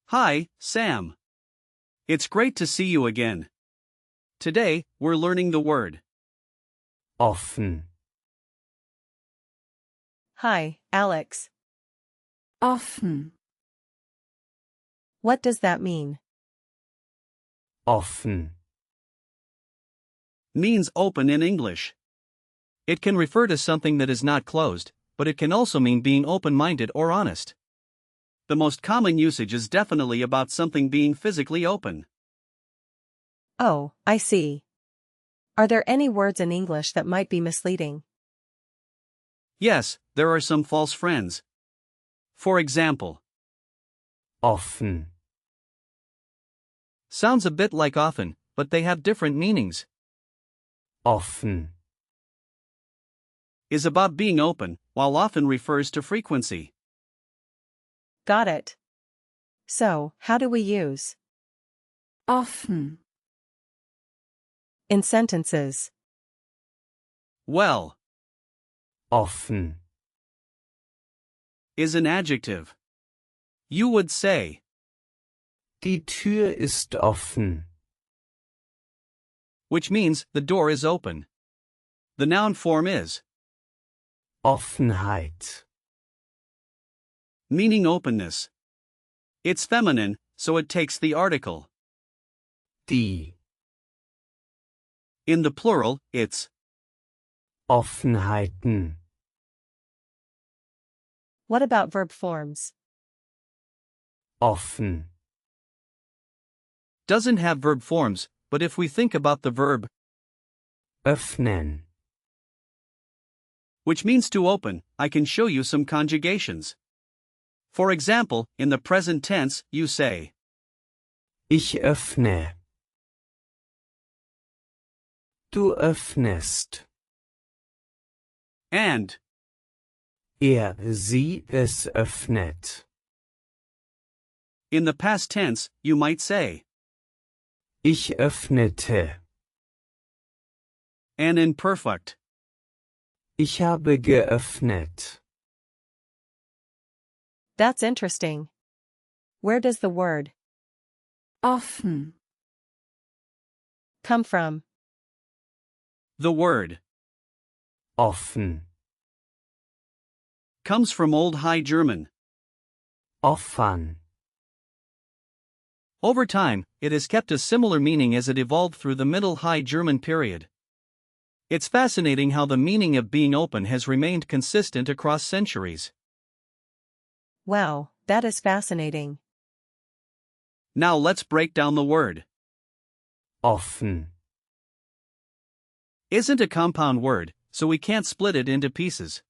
Hi, Sam. It's great to see you again. Today, we're learning the word offen, Hi, Alex. Offen. What does that mean? offen, means open in English. It can refer to something that is not closed, but it can also mean being open-minded or honest. The most common usage is definitely about something being physically open. Oh, I see. Are there any words in English that might be misleading? Yes, there are some false friends. For example, offen, sounds a bit like often, but they have different meanings. offen, Is about being open, while often refers to frequency. Got it. So, how do we use Offen. in sentences? Well, offen, is an adjective. You would say, die Tür ist offen, which means the door is open. The noun form is, Offenheit, meaning openness. It's feminine, so it takes the article. die, In the plural, it's Offenheiten, What about verb forms? offen, doesn't have verb forms, but if we think about the verb, öffnen, which means to open, I can show you some conjugations. For example, in the present tense, you say, ich öffne, du öffnest, and, sie, es öffnet, in the past tense, you might say, ich öffnete, and in perfect. ich habe geöffnet. That's interesting. Where does the word Offen. come from? The word Offen, comes from Old High German. offen, Over time, it has kept a similar meaning as it evolved through the Middle High German period. It's fascinating how the meaning of being open has remained consistent across centuries. Wow, that is fascinating. Now let's break down the word. offen, Isn't a compound word, so we can't split it into pieces.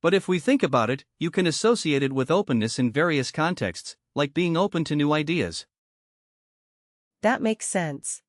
But if we think about it, you can associate it with openness in various contexts, like being open to new ideas. That makes sense.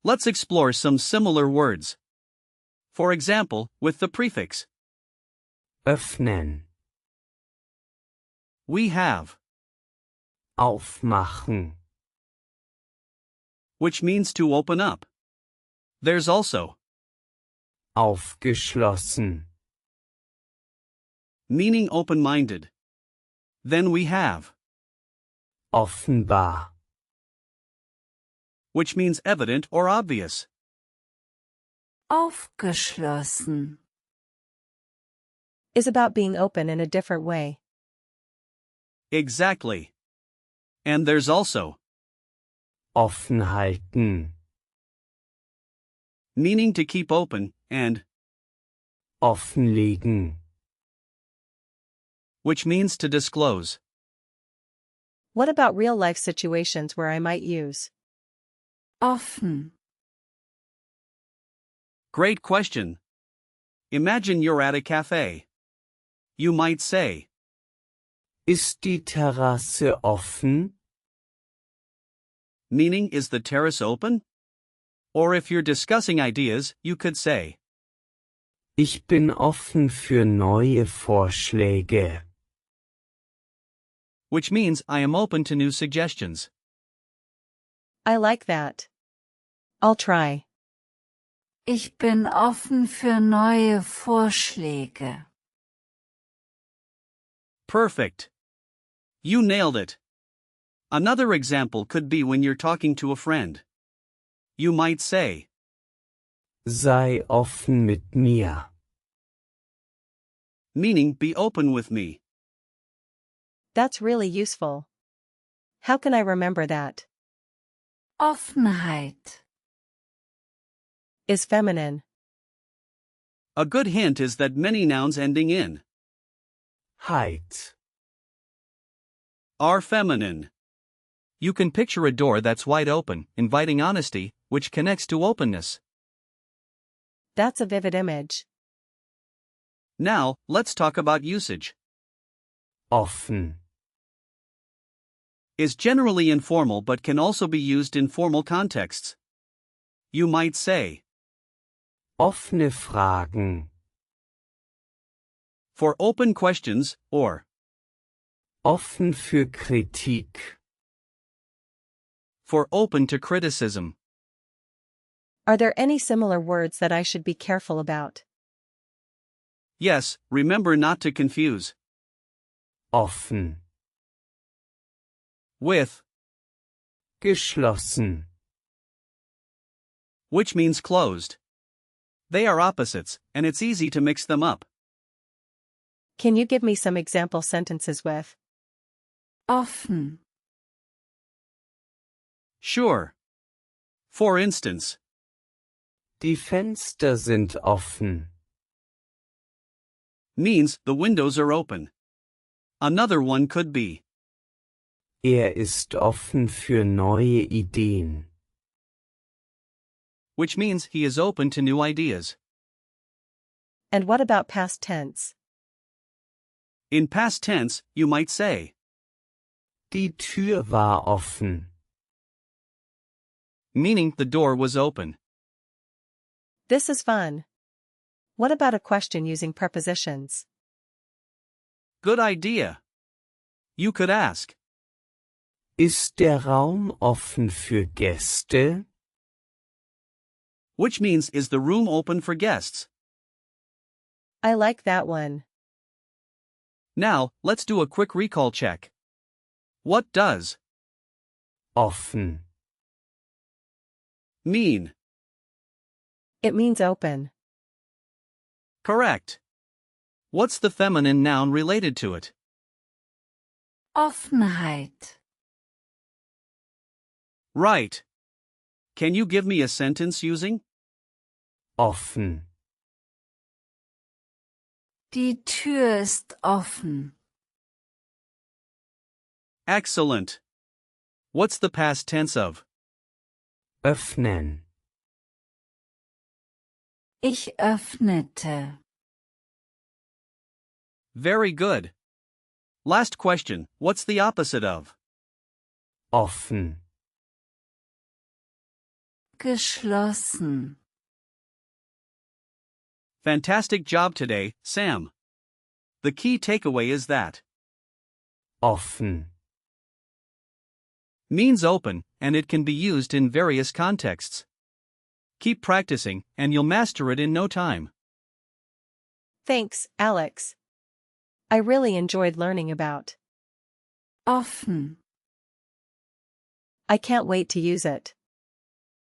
Let's explore some similar words. For example, with the prefix, öffnen, we have, aufmachen, which means to open up. There's also, aufgeschlossen, meaning open-minded. Then we have, offenbar, which means evident or obvious. Aufgeschlossen. Is about being open in a different way. Exactly. And there's also offen halten, meaning to keep open, and offenlegen, which means to disclose. What about real-life situations where I might use offen, Great question. Imagine you're at a cafe. You might say, ist die Terrasse offen? meaning is the terrace open? Or if you're discussing ideas, you could say, Ich bin offen für neue Vorschläge. which means I am open to new suggestions. I like that. I'll try. ich bin offen für neue Vorschläge. Perfect. You nailed it. Another example could be when you're talking to a friend. You might say, Sei offen mit mir. meaning be open with me. That's really useful. How can I remember that? Offenheit, Is feminine. A good hint is that many nouns ending in Heit. are feminine. You can picture a door that's wide open, inviting honesty, which connects to openness. That's a vivid image. Now, let's talk about usage. Offen. Is generally informal but can also be used in formal contexts. You might say, Offene Fragen. for open questions, or Offen für Kritik. for open to criticism. Are there any similar words that I should be careful about? Yes, remember not to confuse Offen. with, Geschlossen. which means closed. They are opposites, and it's easy to mix them up. Can you give me some example sentences with offen, Sure. For instance, Die Fenster sind offen. means the windows are open. Another one could be, Ist offen für neue Ideen. which means he is open to new ideas. And what about past tense? In past tense, you might say, Die Tür war offen. meaning the door was open. This is fun. What about a question using prepositions? Good idea. You could ask, Ist der Raum offen für Gäste? which means is the room open for guests? I like that one. Now, let's do a quick recall check. What does Offen. mean? It means open. Correct. What's the feminine noun related to it? Offenheit, Right. Can you give me a sentence using Offen. die Tür ist offen. excellent? What's the past tense of Öffnen. Ich öffnete. very good? Last question, what's the opposite of Offen. Geschlossen. Fantastic job today, Sam. The key takeaway is that Offen. means open, and it can be used in various contexts. Keep practicing, and you'll master it in no time. Thanks, Alex. I really enjoyed learning about. Offen. I can't wait to use it.